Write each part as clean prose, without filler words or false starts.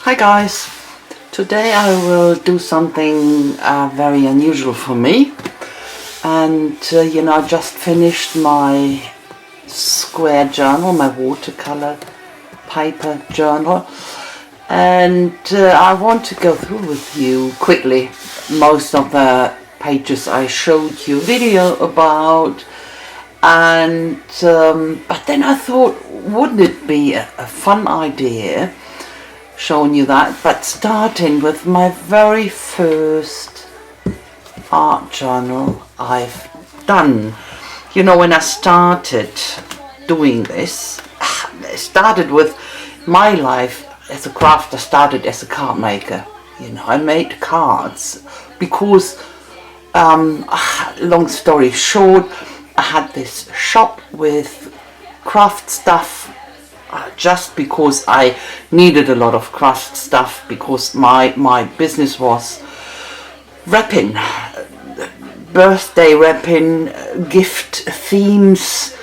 Hi guys, today I will do something very unusual for me, and I just finished my square journal, my watercolor paper journal, and I want to go through with you quickly most of the pages I showed you video about, and but then I thought, wouldn't it be a fun idea showing you that, but starting with my very first art journal I've done. When I started doing this, I started with my life as a crafter. I started as a card maker. I made cards because, long story short, I had this shop with craft stuff just because I needed a lot of craft stuff, because my business was wrapping, birthday wrapping, gift themes.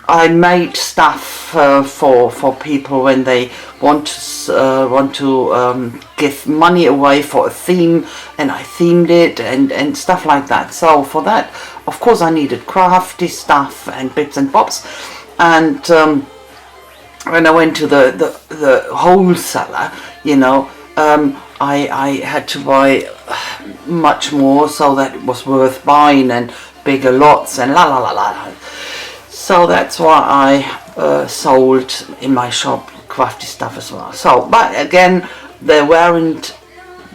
I made stuff for people when they want to give money away for a theme, and I themed it and stuff like that. So for that, of course, I needed crafty stuff and bits and bobs. And when I went to the wholesaler, I had to buy much more so that it was worth buying, and bigger lots and la la la la. So that's why I sold in my shop crafty stuff as well. So, but again, there weren't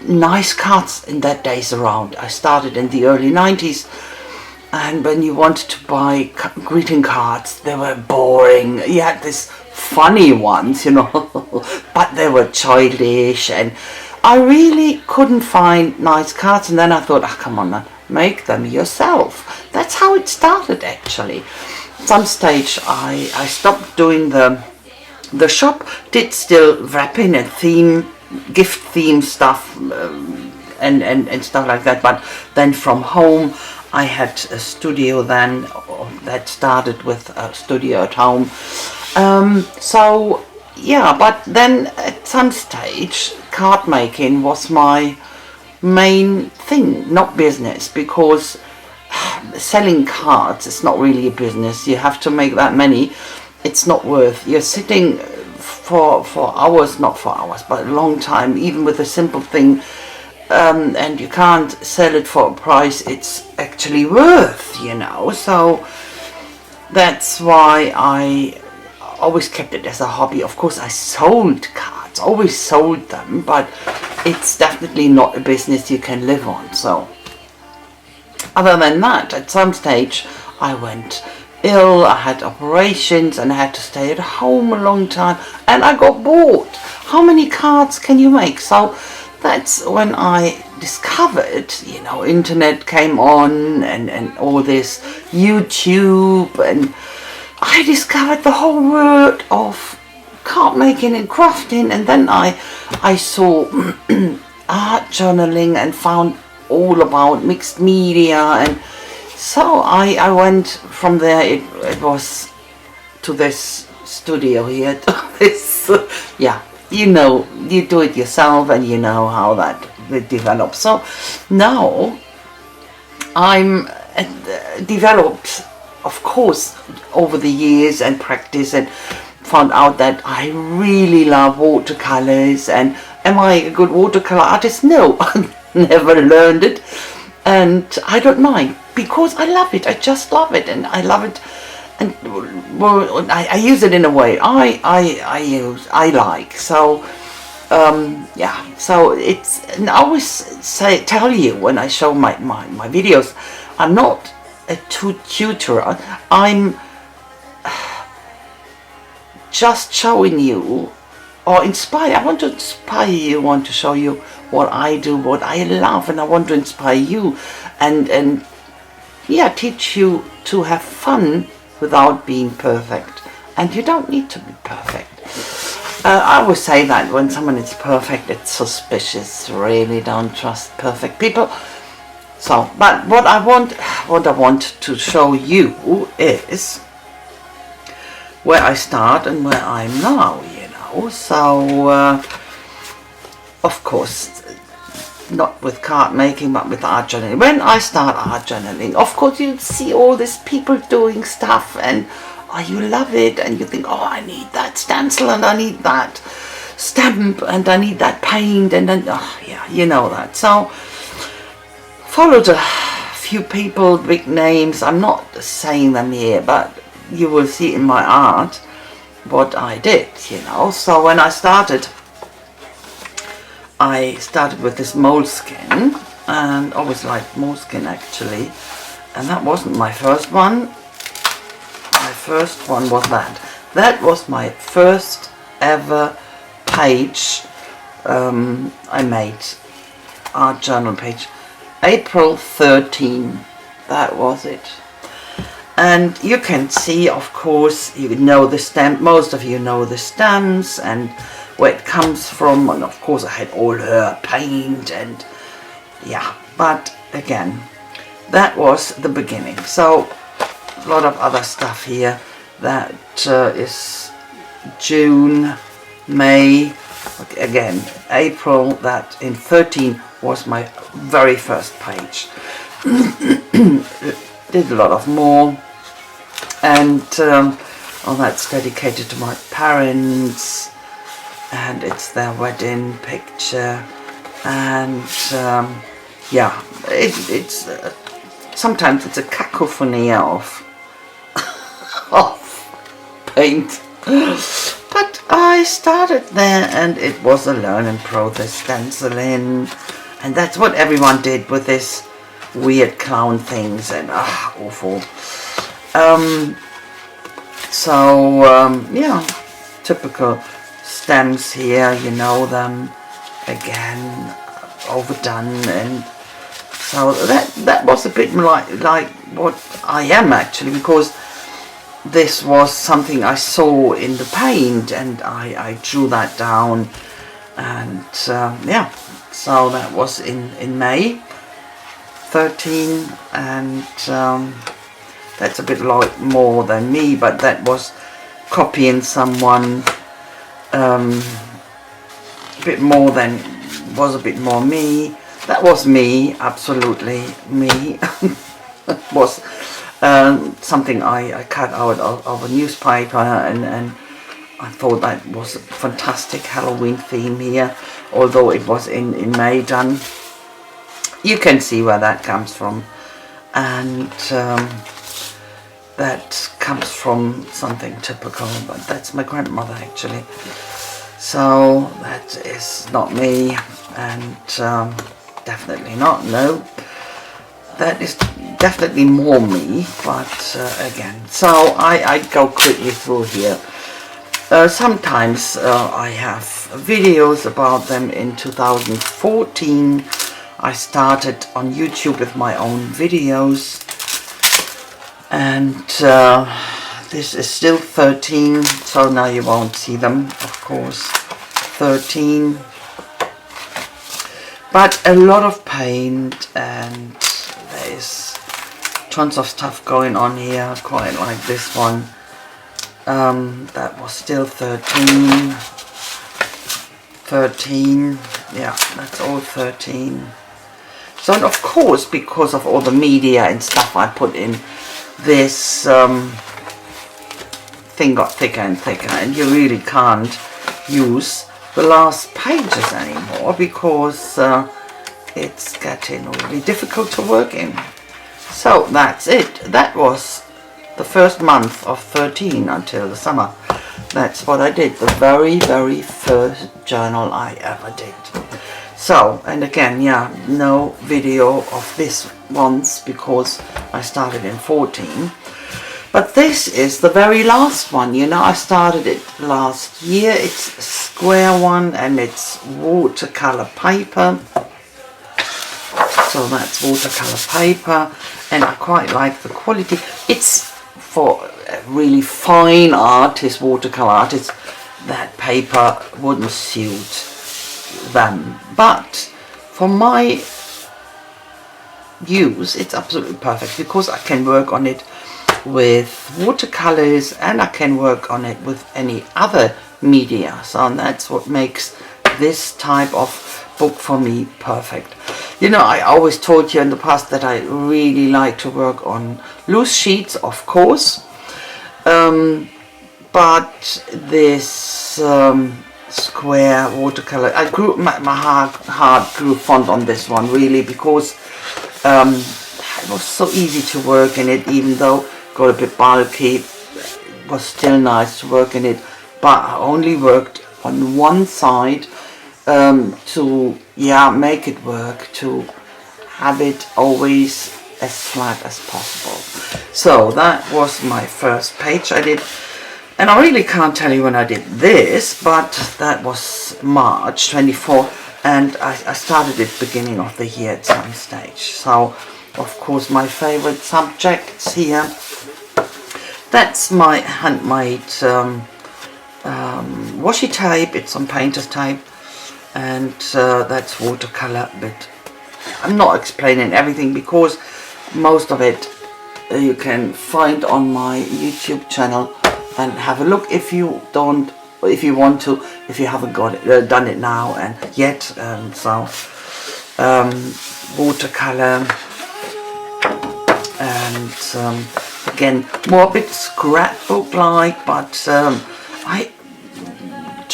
nice cards in that days around. I started in the early 90s, and when you wanted to buy greeting cards, they were boring. You had this funny ones, but they were childish, and I really couldn't find nice cards. And then I thought, come on man, make them yourself. That's how it started actually. At some stage I stopped doing the shop, did still wrapping and gift theme stuff and stuff like that, but then from home I had a studio then that started with a studio at home. So yeah, but then at some stage card making was my main thing, not business, because selling cards is not really a business. You have to make that many. It's not worth. You're sitting for hours, not for hours, but a long time, even with a simple thing, and you can't sell it for a price it's actually worth, So that's why I always kept it as a hobby. Of course I sold cards, always sold them, but it's definitely not a business you can live on. So other than that, at some stage I went ill, I had operations, and I had to stay at home a long time, and I got bored. How many cards can you make? So that's when I discovered, internet came on, and all this YouTube, and I discovered the whole world of card making and crafting. And then I saw art journaling and found all about mixed media, and so I went from there. It was to this studio here, to this you do it yourself, and you know how that will develop. So now I'm developed, of course, over the years and practice, and found out that I really love watercolors. And am I a good watercolor artist? No, I never learned it, and I don't mind, because I love it. I just love it, and I love it, and well, I use it in a way I like. So yeah, so it's, and I always tell you when I show my videos, I'm not a tutor. I'm just showing you, or inspire. I want to inspire you, want to show you what I do, what I love, and I want to inspire you, and yeah, teach you to have fun without being perfect. And you don't need to be perfect. I always say that when someone is perfect, it's suspicious. Really don't trust perfect people. So, but what I want to show you is where I start and where I'm now, So of course, not with card making, but with art journaling. When I start art journaling, of course, you see all these people doing stuff, and you love it, and you think, oh, I need that stencil, and I need that stamp, and I need that paint, and then, oh, yeah, you know that. So, followed a few people, big names. I'm not saying them here, but you will see in my art what I did, you know. So when I started with this moleskin, and I always liked moleskin actually, and that wasn't my first one. My first one was that. That was my first ever page I made, art journal page. April 13, that was it. And you can see, of course, you know the stamp, most of you know the stamps and where it comes from, and of course I had all her paint, and yeah, but again, that was the beginning. So a lot of other stuff here. That is June, May, again April. That in 13 was my very first page. Did a lot of more, and oh, that's dedicated to my parents, and it's their wedding picture, and yeah, it's sometimes it's a cacophony of paint, but I started there, and it was a learning process, stenciling, and that's what everyone did with this weird clown things, and awful. Yeah, typical stems here, you know them, again overdone, and so that was a bit like what I am actually, because this was something I saw in the paint, and I drew that down, and yeah, so that was in May 13, and that's a bit like more than me, but that was copying someone, a bit more than, was a bit more me. That was me, absolutely me. Was something I cut out of a newspaper, and I thought that was a fantastic Halloween theme here, although it was in May done. You can see where that comes from, and that comes from something typical, but that's my grandmother actually. So that is not me, and definitely not, no. That is definitely more me, but again, so I go quickly through here. Sometimes I have videos about them. In 2014 I started on YouTube with my own videos, and this is still 13, so now you won't see them, of course. 13, but a lot of paint, and there's tons of stuff going on here, quite like this one. That was still 13, yeah, that's all 13. So, and of course, because of all the media and stuff I put in, this thing got thicker and thicker, and you really can't use the last pages anymore, because it's getting really difficult to work in. So that's it. That was the first month of 13 until the summer. That's what I did, the very first journal I ever did. So, and again, yeah, no video of this once, because I started in 14. But this is the very last one, you know. I started it last year. It's a square one, and it's watercolor paper. So that's watercolor paper, and I quite like the quality. It's for a really fine artist, watercolor artists, that paper wouldn't suit them, but for my use it's absolutely perfect, because I can work on it with watercolors, and I can work on it with any other media. So that's what makes this type of book for me perfect. You know, I always told you in the past that I really like to work on loose sheets, of course, but this square watercolor, I grew my heart grew fond on this one really, because it was so easy to work in it, even though it got a bit bulky. It was still nice to work in it, but I only worked on one side to make it work, to have it always as flat as possible. So that was my first page I did, and I really can't tell you when I did this, but that was March 24, and I started it beginning of the year at some stage. So of course my favorite subjects here, that's my handmade washi tape. It's on painter's tape, and that's watercolor, but I'm not explaining everything because most of it you can find on my YouTube channel and have a look if you don't, if you want to, if you haven't got it, done it now and yet. So watercolor, and again more a bit scrapbook like, but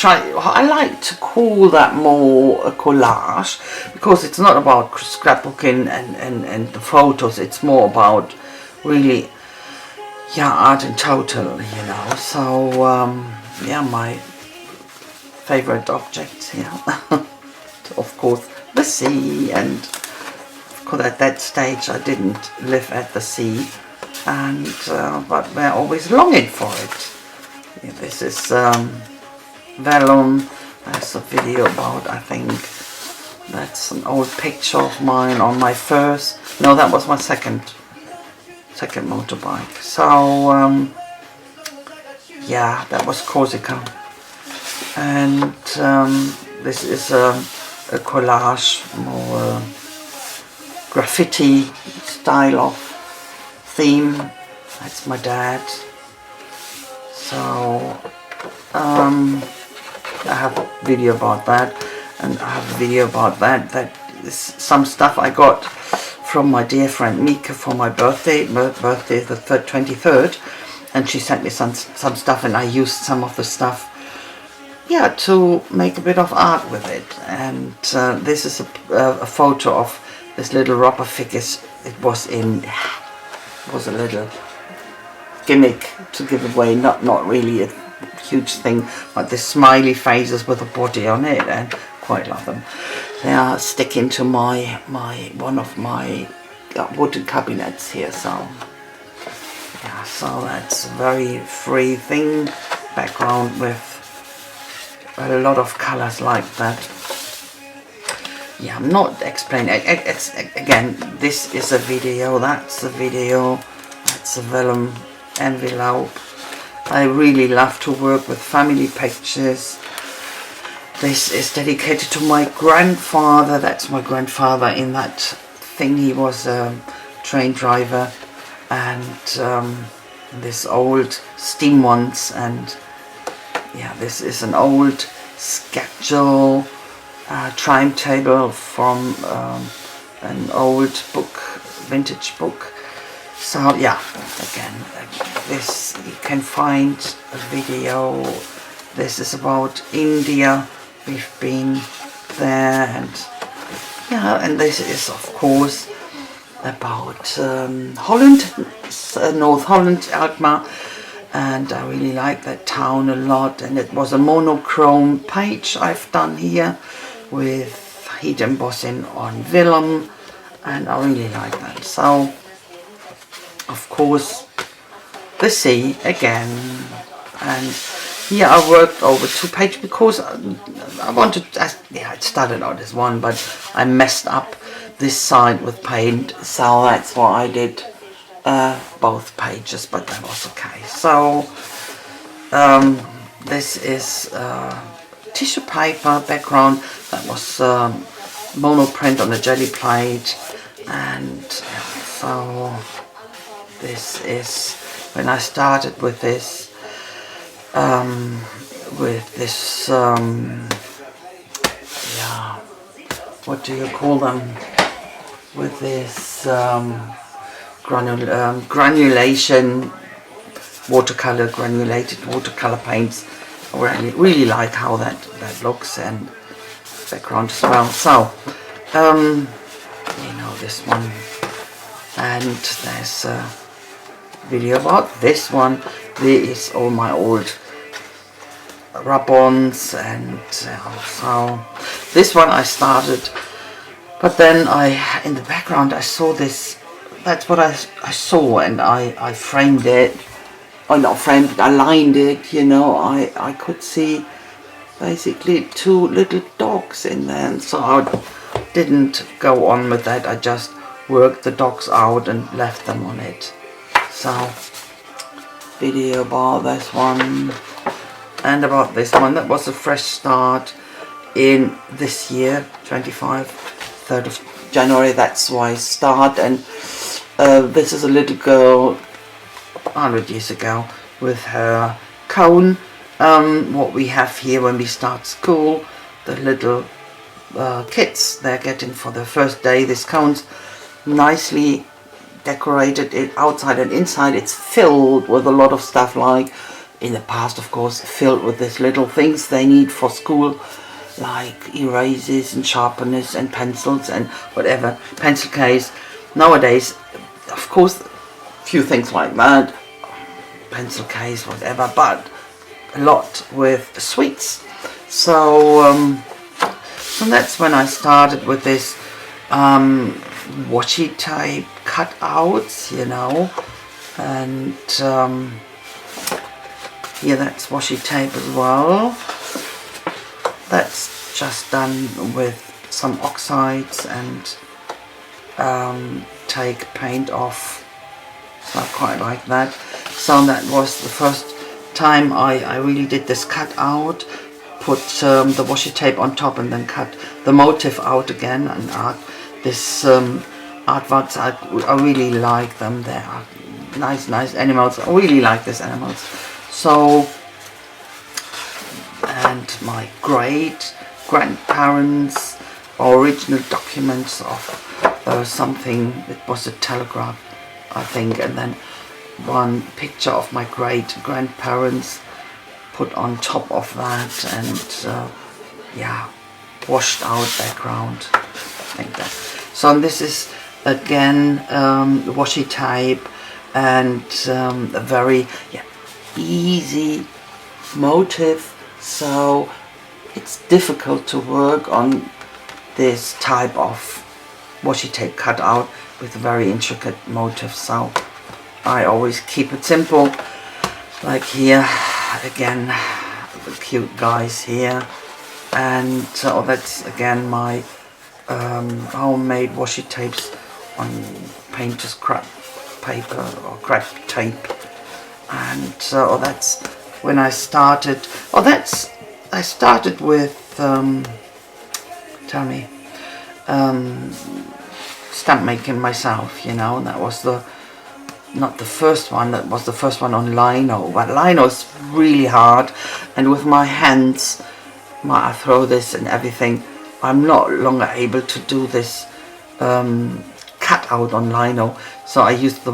I like to call that more a collage, because it's not about scrapbooking and the photos, it's more about really art in total, you know. So my favorite objects here of course the sea, and of course at that stage I didn't live at the sea, and but we're always longing for it. Yeah, this is vellum. That's a video about, I think that's an old picture of mine on my first, no, that was my second motorbike. So that was Corsica, and this is a collage, more graffiti style of theme. That's my dad. So I have a video about that, and I have a video about that. That is some stuff I got from my dear friend Mika for my birthday. My birthday is the 23rd, and she sent me some stuff, and I used some of the stuff to make a bit of art with it. And this is a photo of this little rubber figures. It was a little gimmick to give away, not really a huge thing, but the smiley faces with a body on it, and quite love them. They are sticking to my one of my wooden cabinets here. So so that's a very free thing, background with a lot of colors like that. I'm not explaining. It's, again, this is a video, that's a video, that's a vellum envelope. I really love to work with family pictures. This is dedicated to my grandfather. That's my grandfather in that thing. He was a train driver, and this old steam ones, and this is an old schedule, timetable from an old book, vintage book. So again, this you can find a video. This is about India. We've been there, and this is of course about Holland, North Holland, Alkmaar, and I really like that town a lot. And it was a monochrome page I've done here with heat embossing on vellum, and I really like that. So of course the sea again, and here I worked over 2 pages because I wanted, it started out as one, but I messed up this side with paint, so that's why I did both pages, but that was okay. So this is tissue paper background, that was monoprint on a jelly plate, and so this is when I started with this what do you call them, with this granulation watercolor, granulated watercolor paints. I really like how that looks, and background as well. So you know, this one, and there's a video about this one. There is all my old rub-ons, and also this one I started, but then in the background I saw this. That's what I saw, and I framed it. Oh, not framed it, I lined it, you know. I could see basically two little dogs in there, and so I didn't go on with that. I just worked the dogs out and left them on it. So video about this one and about this one. That was a fresh start in this year, 3rd of January. That's why I start. And this is a little girl 100 years ago with her cone. What we have here when we start school, the little kids, they're getting for their first day these cones, nicely decorated it outside and inside. It's filled with a lot of stuff, like in the past, of course, filled with these little things they need for school, like erasers and sharpeners and pencils and whatever, pencil case. Nowadays, of course, few things like that, pencil case, whatever, but a lot with sweets. So that's when I started with this washi tape cutouts, you know, and yeah, that's washi tape as well. That's just done with some oxides and take paint off. So I quite like that. So that was the first time I really did this cut out, put the washi tape on top and then cut the motif out again and art this artworks. I really like them. They are nice animals. I really like these animals. So, and my great grandparents' original documents of something. It was a telegraph, I think, and then one picture of my great grandparents put on top of that, and yeah, washed out background like that. So this is again washi tape, and a very easy motif, so it's difficult to work on this type of washi tape cutout with very intricate motifs. So I always keep it simple, like here again, the cute guys here, and so that's again my homemade washi tapes on painter's scrap paper or scrap tape. And so that's when I started. I started with stamp making myself, you know. And that was not the first one, that was the first one on lino. But lino is really hard, and with my hands, my arthritis and everything, I'm no longer able to do this cut out on lino. So I use the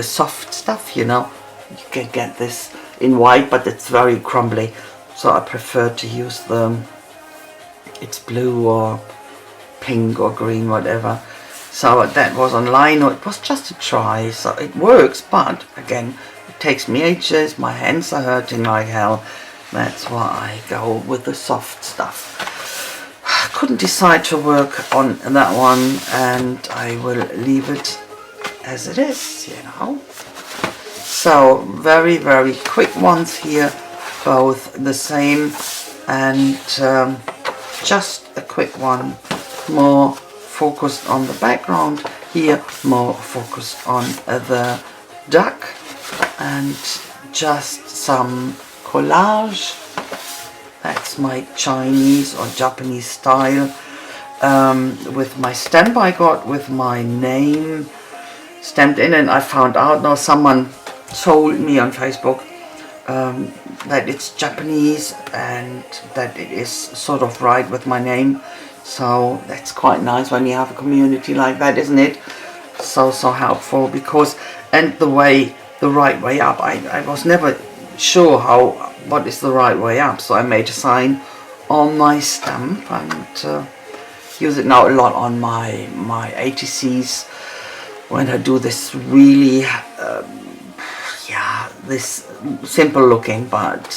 soft stuff, you know. You can get this in white, but it's very crumbly. So I prefer to use it's blue or pink or green, whatever. So that was on lino. It was just a try, so it works, but again, it takes me ages. My hands are hurting like hell. That's why I go with the soft stuff. I couldn't decide to work on that one, and I will leave it as it is, you know. So very quick ones here, both the same, and just a quick one, more focused on the background, here more focused on the duck, and just some collage. That's my Chinese or Japanese style, with my stamp I got with my name stamped in. And I found out now, someone told me on Facebook, that it's Japanese and that it is sort of right with my name. So that's quite nice when you have a community like that, isn't it? So helpful, because and the right way up, I was never sure what is the right way up, so I made a sign on my stamp and use it now a lot on my ATCs when I do this really this simple looking but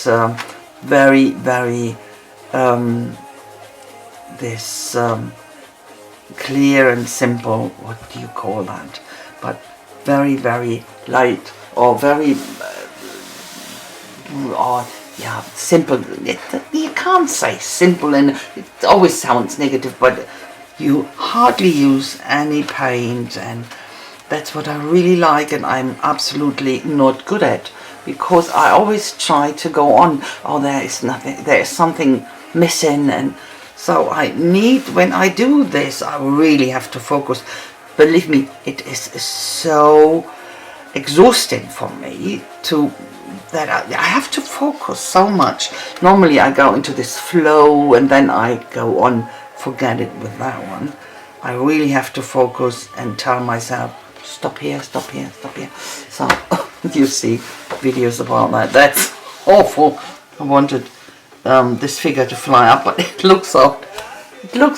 very this clear and simple, what do you call that, but very light or very simple. You can't say simple, and it always sounds negative, but you hardly use any paint, and that's what I really like, and I'm absolutely not good at, because I always try to go on, there is something missing, and so when I do this, I really have to focus. Believe me, it is so exhausting for me that I have to focus so much. Normally I go into this flow and then I go on, forget it with that one. I really have to focus and tell myself, stop here. So you see videos about that. That's awful. I wanted this figure to fly up, but it looks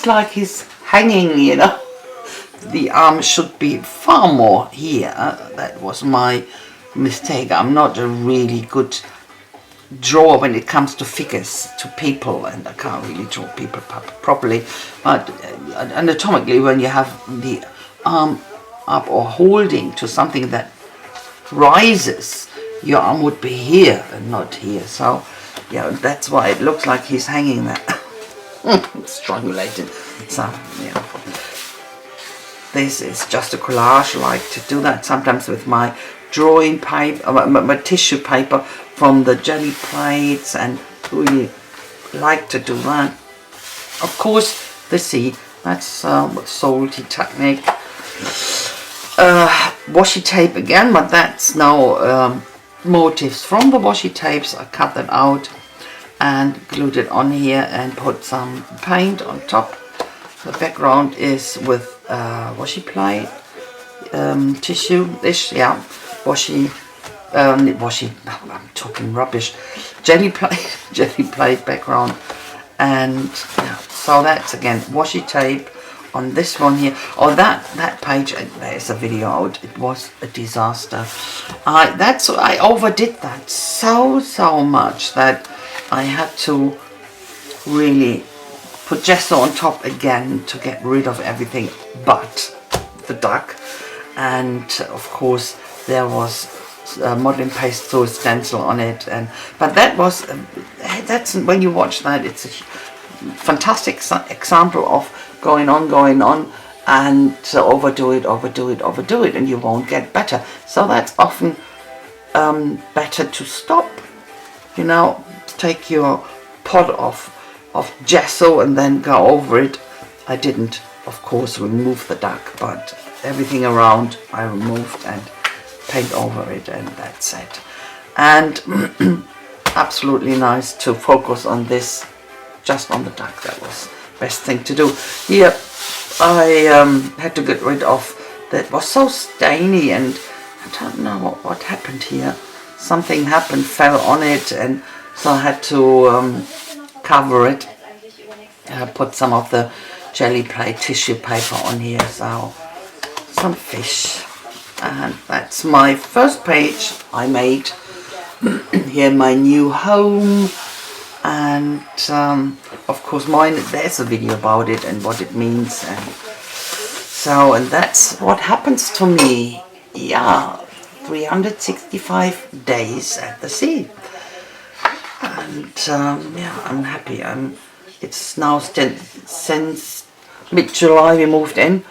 like he's hanging, you know. The arm should be far more here. That was my mistake. I'm not a really good drawer when it comes to figures, to people, and I can't really draw people properly. But anatomically, when you have the arm up or holding to something that rises, your arm would be here and not here. So yeah, that's why it looks like he's hanging there. Strangulated. So yeah, this is just a collage. I like to do that sometimes with my drawing paper, my tissue paper from the jelly plates, and really like to do that. Of course, the sea, that's salty technique. Washi tape again, but that's now motifs from the washi tapes. I cut that out and glued it on here and put some paint on top. The background is with washi plate, tissue-ish, yeah, washi, I'm talking rubbish, jelly plate background, and yeah, so that's again washi tape on this one here. That page, there's a video out. It was a disaster. I overdid that so much that I had to really put gesso on top again to get rid of everything but the duck, and of course there was modeling paste through stencil on it, but that was that's when you watch that, it's a fantastic example of going on and overdo it, and you won't get better. So that's often better to stop, you know, take your pot of gesso and then go over it. I didn't, of course, remove the duck, but everything around I removed and paint over it, and that's it. And absolutely nice to focus on this, just on the duck. That was best thing to do. Here I had to get rid of, that was so stainy, and I don't know what happened here. Something happened, fell on it, and so I had to cover it. Put some of the jelly plate tissue paper on here, so some fish, and that's my first page I made here in my new home. And of course there's a video about it and what it means, and that's what happens to me. Yeah, 365 days at the sea, and yeah, I'm happy. It's now since mid-July we moved in,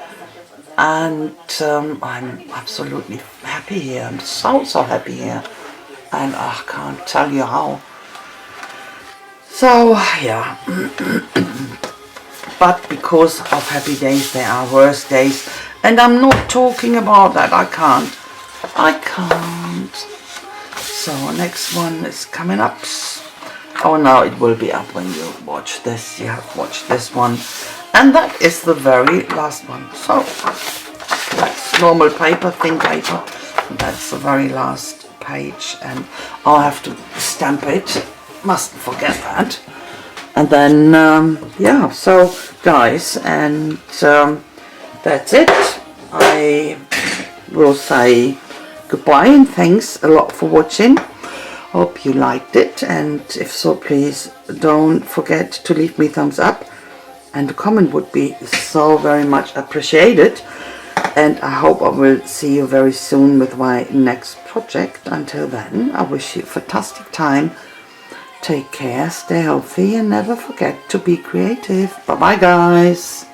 and I'm absolutely happy here. I'm so happy here, and I can't tell you how. So yeah, but because of happy days there are worse days, and I'm not talking about that. I can't So next one is coming up. Oh, now it will be up when you watch this. You have watched this one. And that is the very last one. So that's normal paper, thin paper. That's the very last page. And I'll have to stamp it. Mustn't forget that. And then, yeah, so guys, and that's it. I will say goodbye and thanks a lot for watching. Hope you liked it, and if so, please don't forget to leave me a thumbs up, and a comment would be so very much appreciated. And I hope I will see you very soon with my next project. Until then, I wish you a fantastic time. Take care, stay healthy, and never forget to be creative. Bye bye guys.